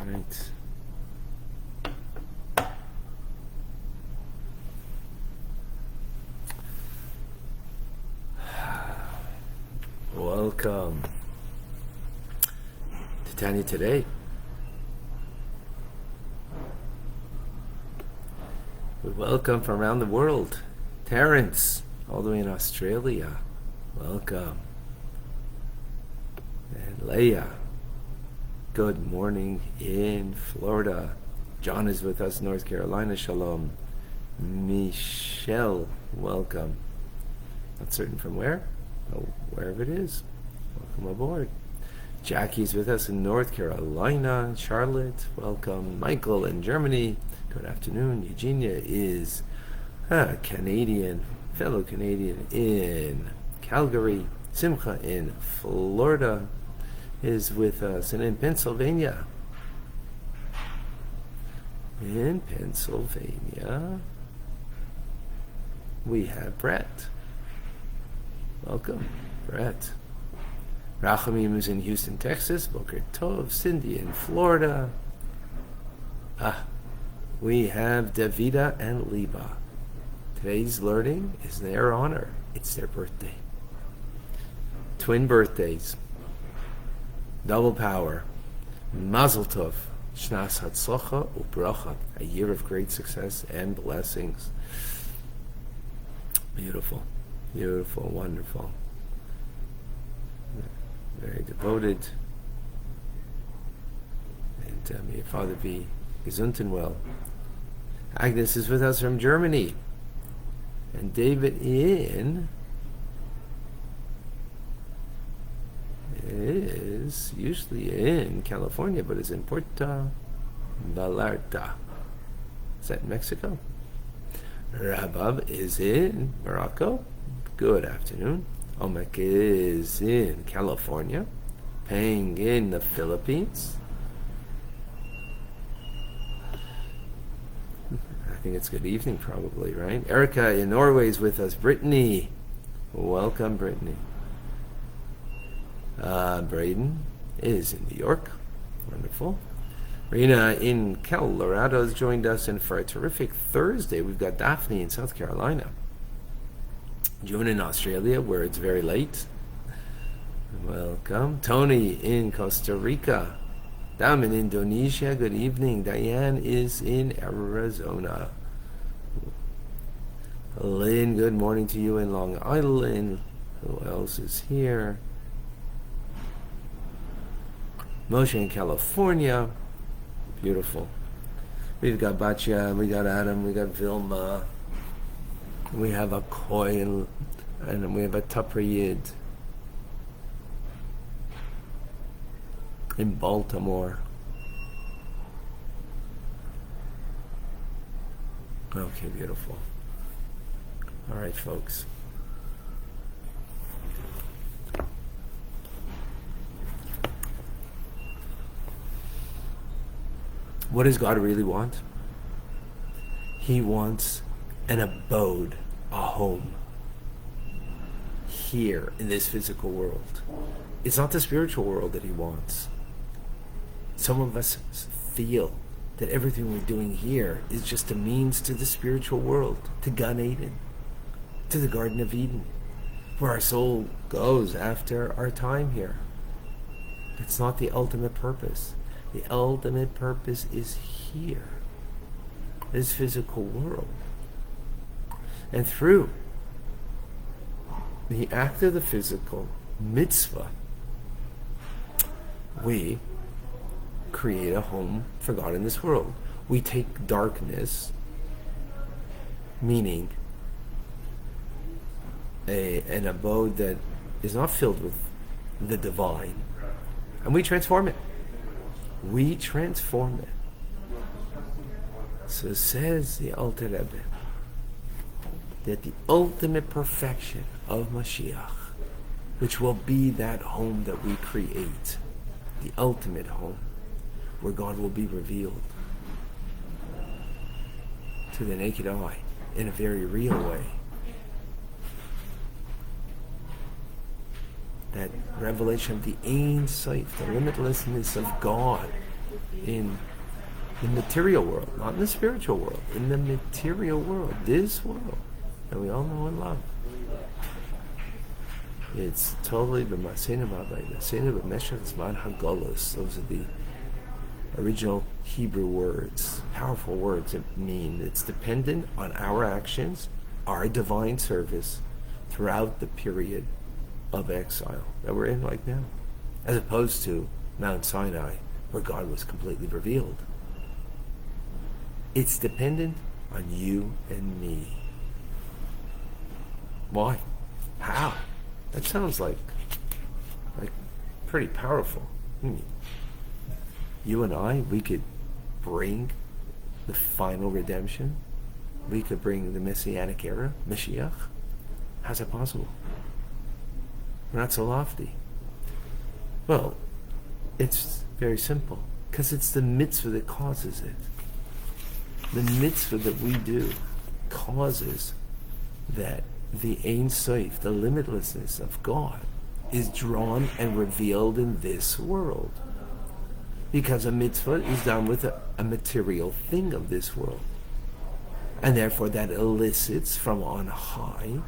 Right. Welcome to Tanya today. We welcome from around the world. Terrence, all the way in Australia. Welcome. And Leah, good morning in Florida. John is with us, North Carolina. Shalom. Michelle, welcome. Not certain from where, but wherever it is. Welcome aboard. Jackie's with us in North Carolina. Charlotte, welcome. Michael in Germany. Good afternoon. Eugenia is a Canadian, fellow Canadian in Calgary. Simcha in Florida is with us, and in Pennsylvania. In Pennsylvania, we have Brett. Welcome, Brett. Rachamim is in Houston, Texas. Boker Tov. Cindy in Florida. We have Davida and Liba. Today's learning is their honor. It's their birthday. Twin birthdays. Double power. Mazel Tov. Shnas Hatzlacha Ubracha. A year of great success and blessings. Beautiful. Beautiful. Wonderful. Very devoted. And may your father be gesund and well. Agnes is with us from Germany. And David is usually in California, but is in Puerto Vallarta. Is that in Mexico? Rabbi is in Morocco. Good afternoon. Omek is in California. Peng in the Philippines. I think it's good evening probably, right? Erica in Norway is with us. Brittany. Welcome, Brittany. Braden is in New York. Wonderful. Rena in Colorado has joined us, and for a terrific Thursday, we've got Daphne in South Carolina. June in Australia, where it's very late. Welcome. Tony in Costa Rica. Dam in Indonesia, good evening. Diane is in Arizona. Lynn, good morning to you in Long Island. Who else is here? Moshe in California. Beautiful. We've got Batya, we got Adam, we got Vilma. We have a Koil, and we have a Tapriyid in Baltimore. Okay, beautiful. All right, folks. What does God really want? He wants an abode, a home, here in this physical world. It's not the spiritual world that he wants. Some of us feel that everything we're doing here is just a means to the spiritual world, to Gan Eden, to the Garden of Eden, where our soul goes after our time here. That's not the ultimate purpose. The ultimate purpose is here, this physical world. And through the act of the physical, mitzvah, we create a home for God in this world. We take darkness, meaning an abode that is not filled with the divine, and we transform it. We transform it. So says the Alter Rebbe that the ultimate perfection of Mashiach, which will be that home that we create, the ultimate home, where God will be revealed to the naked eye in a very real way. That revelation of the Ein Sof, the limitlessness of God in the material world, not in the spiritual world, in the material world, this world that we all know and love. It's totally b'masena Rabbi, masena b'meshach zman hagolus. Those are the original Hebrew words, powerful words that mean it's dependent on our actions, our divine service throughout the period of exile that we're in right now, as opposed to Mount Sinai, where God was completely revealed. It's dependent on you and me. Why? How? That sounds like pretty powerful. You and I, we could bring the final redemption. We could bring the Messianic era, Mashiach. How's that possible? We're not so lofty. Well, it's very simple, because it's the mitzvah that causes it. The mitzvah that we do causes that the Ein Sof, the limitlessness of God, is drawn and revealed in this world. Because a mitzvah is done with a material thing of this world. And therefore that elicits from on high,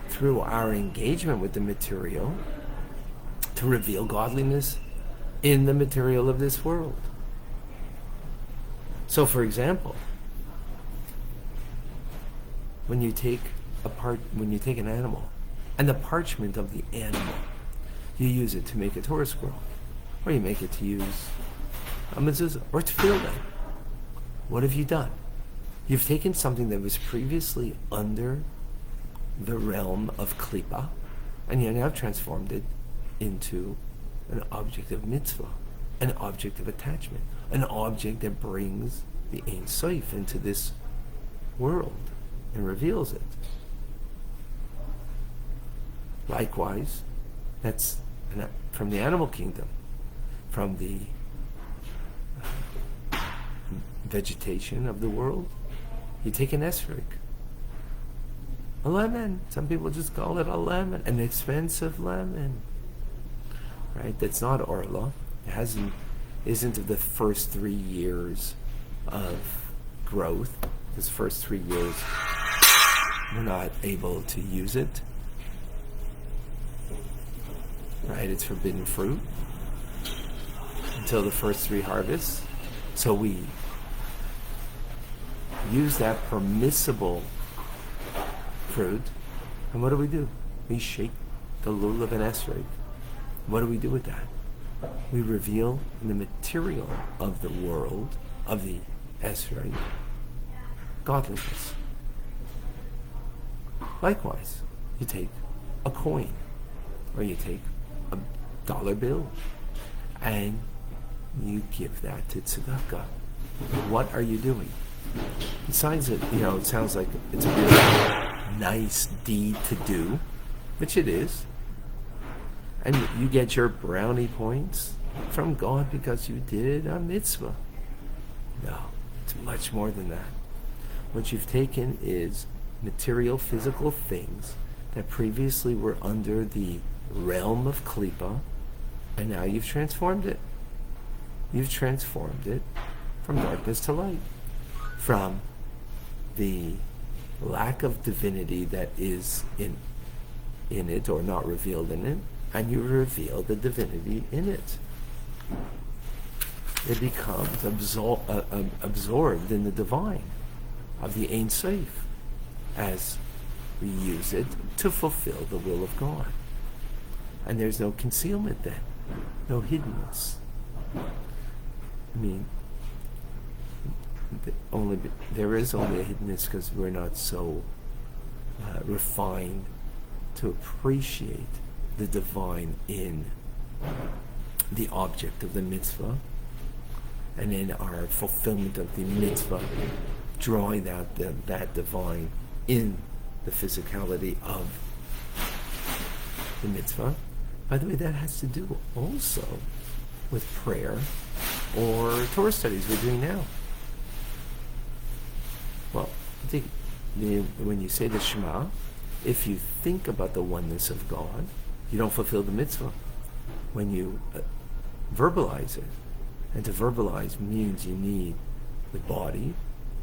through our engagement with the material, to reveal godliness in the material of this world. So, for example, when you take an animal, and the parchment of the animal, you use it to make a Torah scroll, or you make it to use a mezuzah, or to fill them. What have you done? You've taken something that was previously under the realm of klipa, and you now transformed it into an object of mitzvah, an object of attachment, an object that brings the Ein Sof into this world and reveals it. Likewise, that's from the animal kingdom, from the vegetation of the world. You take an esrog, a lemon. Some people just call it a lemon, an expensive lemon, right? That's not orla. It isn't of the first 3 years of growth. Because first 3 years we're not able to use it, right? It's forbidden fruit until the first 3 harvests. So we use that permissible fruit, and what do? We shake the lulav of an esrog. What do we do with that? We reveal in the material of the world, of the esrog, godliness. Likewise, you take a coin, or you take a dollar bill, and you give that to tzedakah. What are you doing? Besides it, it sounds like it's a really nice deed to do, which it is, and you get your brownie points from God because you did a mitzvah. No, it's much more than that. What you've taken is material, physical things that previously were under the realm of klipa, and now you've transformed it. You've transformed it from darkness to light, from the lack of divinity that is in it or not revealed in it, and you reveal the divinity in it. It becomes absorbed in the divine of the Ein Sof as we use it to fulfill the will of God. And there's no concealment then. no hiddenness. I mean, there is only a hiddenness because we're not so refined to appreciate the divine in the object of the mitzvah, and in our fulfillment of the mitzvah, drawing that divine in the physicality of the mitzvah. By the way, that has to do also with prayer or Torah studies we're doing now. Well, I think when you say the Shema, if you think about the oneness of God, you don't fulfill the mitzvah. When you verbalize it, and to verbalize means you need the body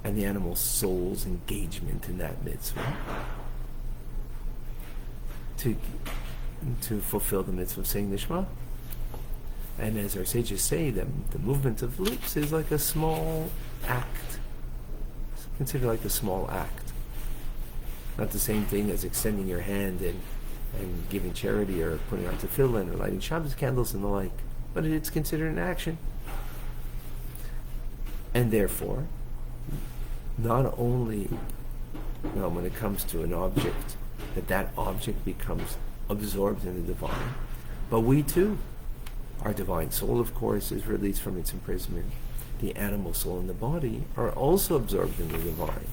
and the animal soul's engagement in that mitzvah to fulfill the mitzvah of saying the Shema. And as our sages say, the movement of lips is like a small act. It's considered like a small act. Not the same thing as extending your hand and giving charity or putting on tefillin or lighting Shabbos candles and the like. But it's considered an action. And therefore, not only when it comes to an object, that object becomes absorbed in the divine, but we too, our divine soul, of course, is released from its imprisonment. The animal soul and the body are also absorbed in the divine.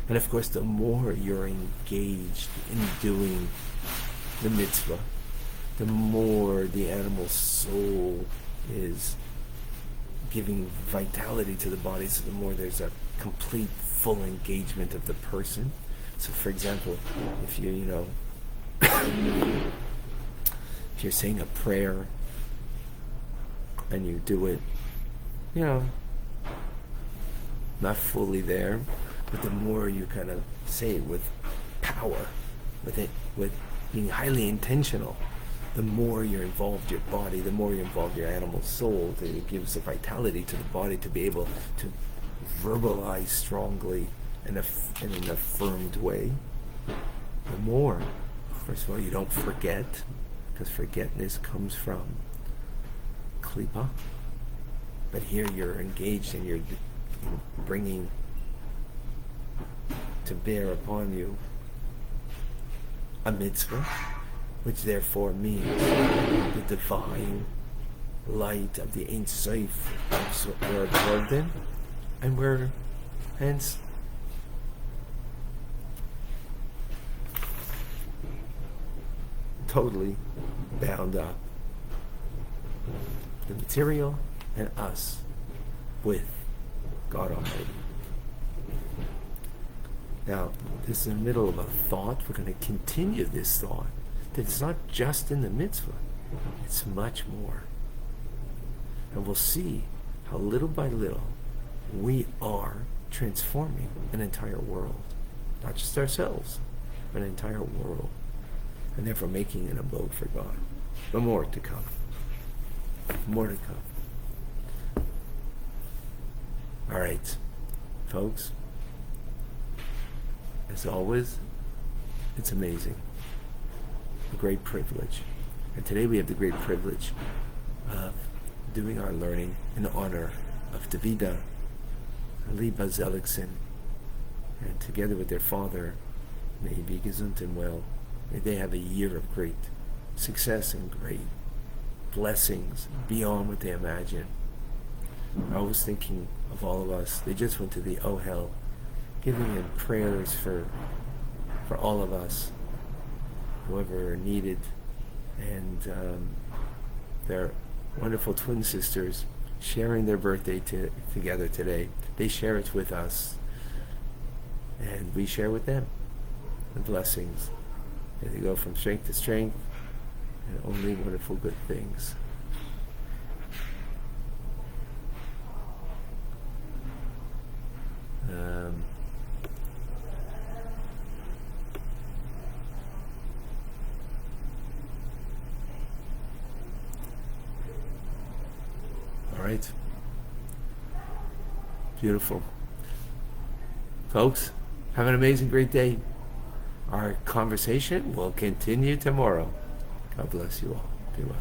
And of course, the more you're engaged in doing the mitzvah, the more the animal soul is giving vitality to the body, so the more there's a complete, full engagement of the person. So, for example, if you if you're saying a prayer and you do it, not fully there, but the more you kind of say it with power, with being highly intentional, the more you're involved your body, the more you involve your animal soul, it gives the vitality to the body to be able to verbalize strongly and in an affirmed way. The more, first of all, you don't forget, because forgetness comes from klipa. But here you're engaged and you're bringing to bear upon you a mitzvah, which therefore means the divine light of the Ein Sof we're absorbed in, and we're hence totally bound up, the material and us, with God Almighty. Now, this is in the middle of a thought. We're going to continue this thought, that it's not just in the mitzvah, it's much more. And we'll see how little by little we are transforming an entire world. Not just ourselves, but an entire world. And therefore making an abode for God. But more to come. More to come. All right, folks. As always, it's amazing. A great privilege. And today we have the great privilege of doing our learning in honor of Davida, Liba Zelikson, and together with their father, may he be gesund and well. May they have a year of great success and great blessings beyond what they imagine. I was thinking of all of us. They just went to the Ohel, giving in prayers for all of us, whoever needed, and their wonderful twin sisters sharing their birthday together today. They share it with us, and we share with them the blessings. And they go from strength to strength, and only wonderful good things. All right. Beautiful. Folks, have an amazing, great day. Our conversation will continue tomorrow. God bless you all. Be well.